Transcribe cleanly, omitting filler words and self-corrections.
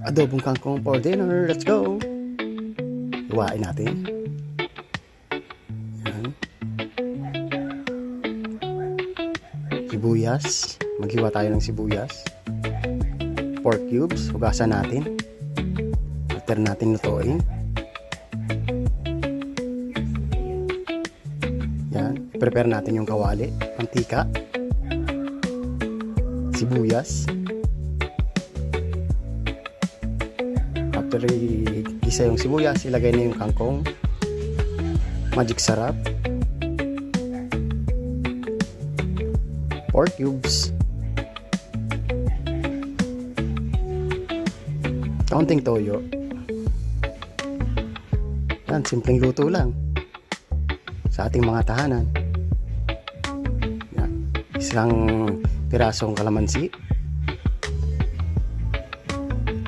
Adobong kangkong for dinner. Let's go! Iwain natin. Yan. Sibuyas. Maghiwa tayo ng sibuyas. Pork cubes. Hugasan natin. After natin lutuin. Yan. Prepare natin yung kawali. Mantika. Sibuyas. After isa yung sibuyas, ilagay na yung kangkong. Magic sarap. Pork cubes. Kaunting toyo. Yan, simpleng luto lang sa ating mga tahanan. Yan. Isang pirasong kalamansi.